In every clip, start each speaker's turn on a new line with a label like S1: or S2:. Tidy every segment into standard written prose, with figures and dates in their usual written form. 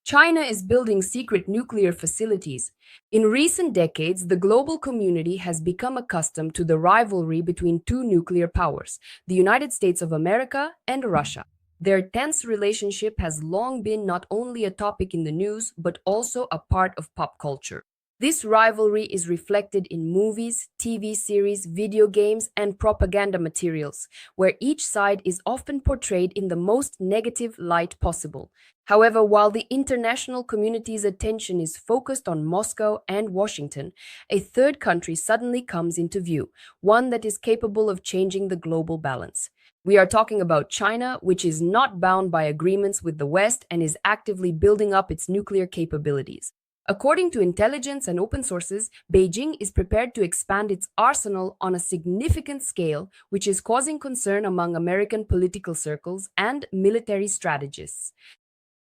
S1: China is building secret nuclear facilities. In recent decades, the global community has become accustomed to the rivalry between two nuclear powers, the United States of America and Russia. Their tense relationship has long been not only a topic in the news, but also a part of pop culture. This rivalry is reflected in movies, TV series, video games, and propaganda materials, where each side is often portrayed in the most negative light possible. However, while the international community's attention is focused on Moscow and Washington, a third country suddenly comes into view, one that is capable of changing the global balance. We are talking about China, which is not bound by agreements with the West and is actively building up its nuclear capabilities. According to intelligence and open sources, Beijing is prepared to expand its arsenal on a significant scale, which is causing concern among American political circles and military strategists.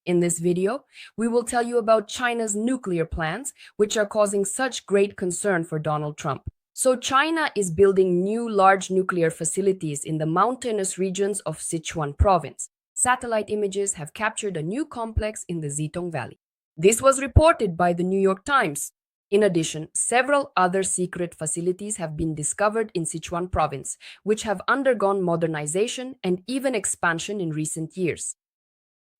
S1: In this video, we will tell you about China's nuclear plans, which are causing such great concern for Donald Trump. So China is building new large nuclear facilities in the mountainous regions of Sichuan province. Satellite images have captured a new complex in the Zitong Valley. This was reported by the New York Times. In addition, several other secret facilities have been discovered in Sichuan province, which have undergone modernization and even expansion in recent years.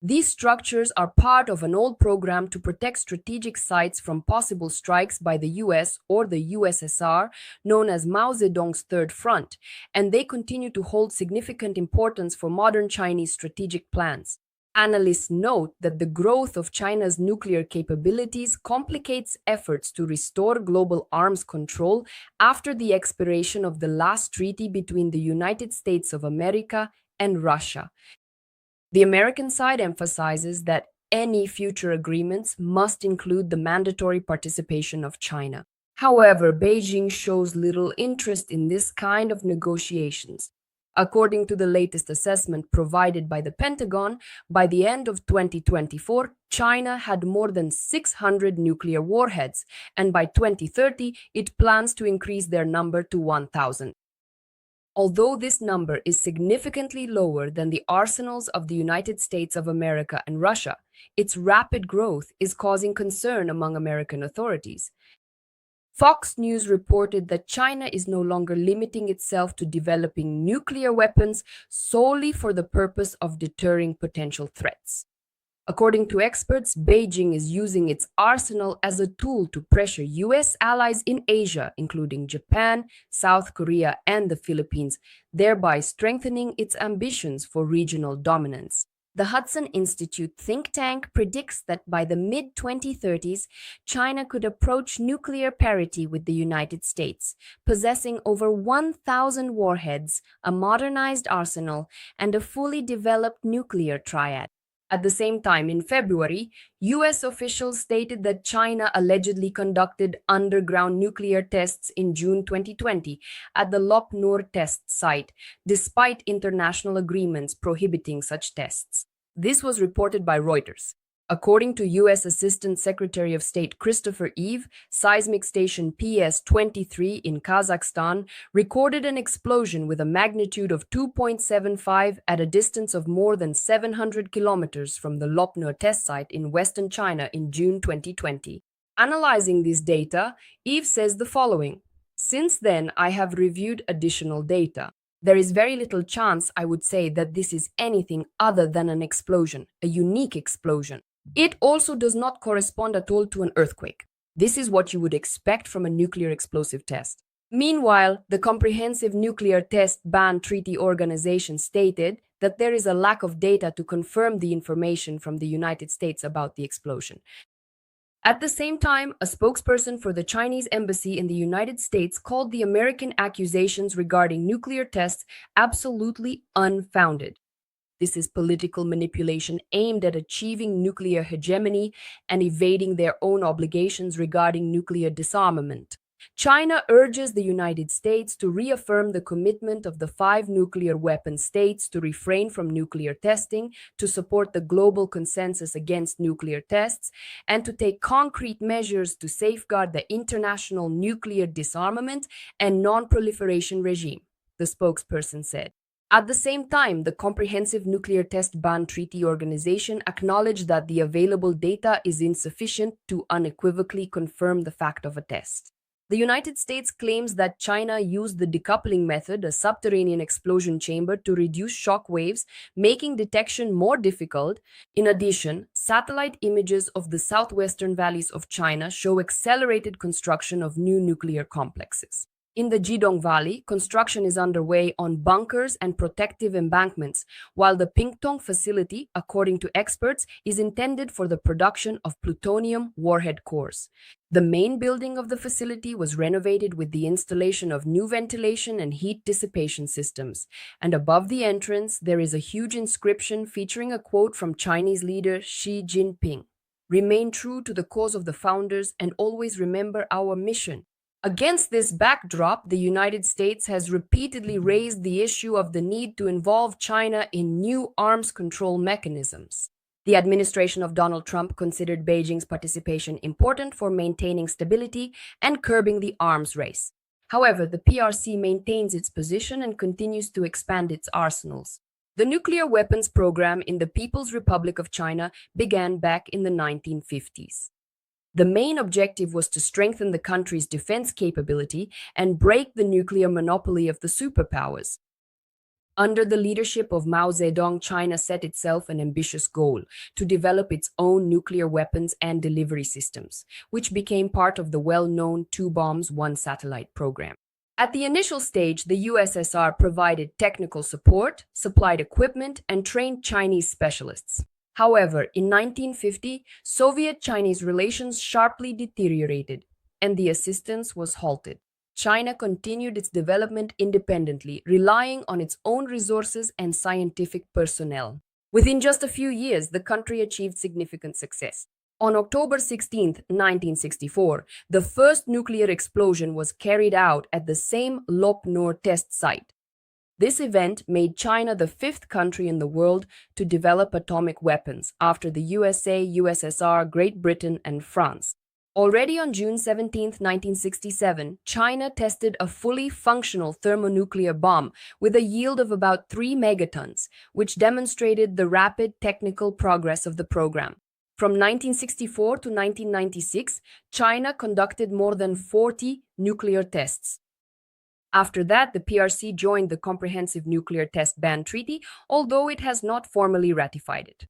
S1: These structures are part of an old program to protect strategic sites from possible strikes by the US or the USSR, known as Mao Zedong's Third Front, and they continue to hold significant importance for modern Chinese strategic plans. Analysts note that the growth of China's nuclear capabilities complicates efforts to restore global arms control after the expiration of the last treaty between the United States of America and Russia. The American side emphasizes that any future agreements must include the mandatory participation of China. However, Beijing shows little interest in this kind of negotiations. According to the latest assessment provided by the Pentagon, by the end of 2024, China had more than 600 nuclear warheads, and by 2030, it plans to increase their number to 1,000. Although this number is significantly lower than the arsenals of the United States of America and Russia, its rapid growth is causing concern among American authorities. Fox News reported that China is no longer limiting itself to developing nuclear weapons solely for the purpose of deterring potential threats. According to experts, Beijing is using its arsenal as a tool to pressure US allies in Asia, including Japan, South Korea, and the Philippines, thereby strengthening its ambitions for regional dominance. The Hudson Institute think tank predicts that by the mid-2030s, China could approach nuclear parity with the United States, possessing over 1,000 warheads, a modernized arsenal, and a fully developed nuclear triad. At the same time, in February, US officials stated that China allegedly conducted underground nuclear tests in June 2020 at the Lop Nur test site, despite international agreements prohibiting such tests. This was reported by Reuters. According to US Assistant Secretary of State Christopher Yeaw, seismic station PS-23 in Kazakhstan recorded an explosion with a magnitude of 2.75 at a distance of more than 700 kilometers from the Lop Nur test site in western China in June 2020. Analyzing this data, Yeaw says the following: "Since then, I have reviewed additional data. There is very little chance, I would say, that this is anything other than an explosion, a unique explosion. It also does not correspond at all to an earthquake. This is what you would expect from a nuclear explosive test." Meanwhile, the Comprehensive Nuclear Test Ban Treaty Organization stated that there is a lack of data to confirm the information from the United States about the explosion. At the same time, a spokesperson for the Chinese embassy in the United States called the American accusations regarding nuclear tests absolutely unfounded. This is political manipulation aimed at achieving nuclear hegemony and evading their own obligations regarding nuclear disarmament. China urges the United States to reaffirm the commitment of the 5 nuclear weapon states to refrain from nuclear testing, to support the global consensus against nuclear tests, and to take concrete measures to safeguard the international nuclear disarmament and non-proliferation regime, the spokesperson said. At the same time, the Comprehensive Nuclear Test Ban Treaty Organization acknowledged that the available data is insufficient to unequivocally confirm the fact of a test. The United States claims that China used the decoupling method, a subterranean explosion chamber, to reduce shock waves, making detection more difficult. In addition, satellite images of the southwestern valleys of China show accelerated construction of new nuclear complexes. In the Zitong Valley, construction is underway on bunkers and protective embankments, while the Pingtong facility, according to experts, is intended for the production of plutonium warhead cores. The main building of the facility was renovated with the installation of new ventilation and heat dissipation systems, and above the entrance there is a huge inscription featuring a quote from Chinese leader Xi Jinping. "Remain true to the cause of the founders and always remember our mission." Against this backdrop, the United States has repeatedly raised the issue of the need to involve China in new arms control mechanisms. The administration of Donald Trump considered Beijing's participation important for maintaining stability and curbing the arms race. However, the PRC maintains its position and continues to expand its arsenals. The nuclear weapons program in the People's Republic of China began back in the 1950s. The main objective was to strengthen the country's defense capability and break the nuclear monopoly of the superpowers. Under the leadership of Mao Zedong, China set itself an ambitious goal to develop its own nuclear weapons and delivery systems, which became part of the well-known Two Bombs, One Satellite program. At the initial stage, the USSR provided technical support, supplied equipment, and trained Chinese specialists. However, in 1950, Soviet-Chinese relations sharply deteriorated, and the assistance was halted. China continued its development independently, relying on its own resources and scientific personnel. Within just a few years, the country achieved significant success. On October 16, 1964, the first nuclear explosion was carried out at the same Lop Nur test site. This event made China the fifth country in the world to develop atomic weapons, after the USA, USSR, Great Britain, and France. Already on June 17, 1967, China tested a fully functional thermonuclear bomb with a yield of about 3 megatons, which demonstrated the rapid technical progress of the program. From 1964 to 1996, China conducted more than 40 nuclear tests. After that, the PRC joined the Comprehensive Nuclear Test Ban Treaty, although it has not formally ratified it.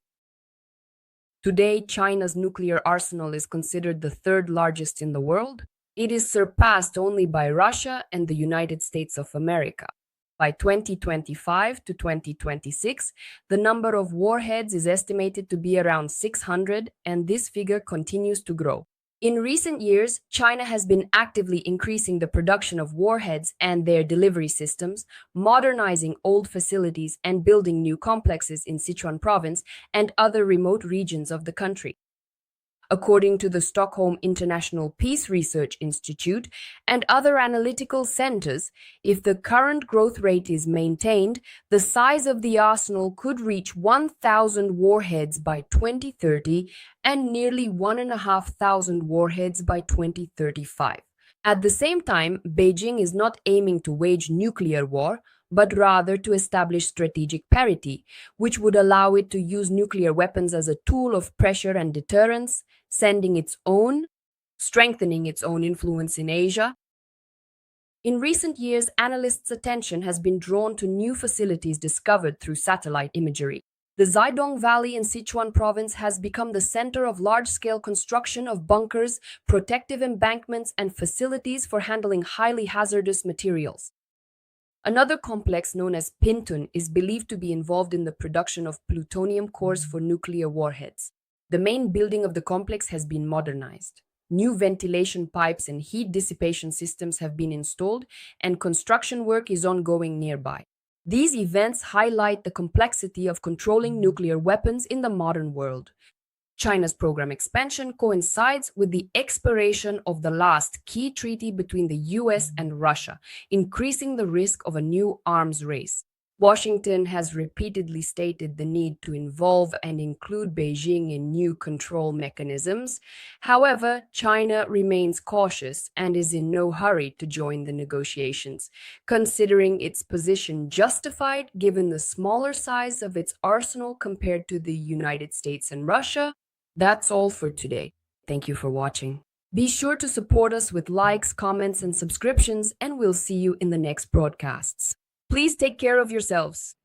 S1: Today, China's nuclear arsenal is considered the third largest in the world. It is surpassed only by Russia and the United States of America. By 2025 to 2026, the number of warheads is estimated to be around 600, and this figure continues to grow. In recent years, China has been actively increasing the production of warheads and their delivery systems, modernizing old facilities and building new complexes in Sichuan province and other remote regions of the country. According to the Stockholm International Peace Research Institute and other analytical centers, if the current growth rate is maintained, the size of the arsenal could reach 1,000 warheads by 2030 and nearly 1,500 warheads by 2035. At the same time, Beijing is not aiming to wage nuclear war, but rather to establish strategic parity, which would allow it to use nuclear weapons as a tool of pressure and deterrence, strengthening its own influence in Asia. In recent years, analysts' attention has been drawn to new facilities discovered through satellite imagery. The Zitong Valley in Sichuan province has become the center of large-scale construction of bunkers, protective embankments, and facilities for handling highly hazardous materials. Another complex known as Pingtong is believed to be involved in the production of plutonium cores for nuclear warheads. The main building of the complex has been modernized. New ventilation pipes and heat dissipation systems have been installed, and construction work is ongoing nearby. These events highlight the complexity of controlling nuclear weapons in the modern world. China's program expansion coincides with the expiration of the last key treaty between the US and Russia, increasing the risk of a new arms race. Washington has repeatedly stated the need to involve and include Beijing in new control mechanisms. However, China remains cautious and is in no hurry to join the negotiations, considering its position justified given the smaller size of its arsenal compared to the United States and Russia. That's all for today. Thank you for watching. Be sure to support us with likes, comments, and subscriptions, and we'll see you in the next broadcasts. Please take care of yourselves.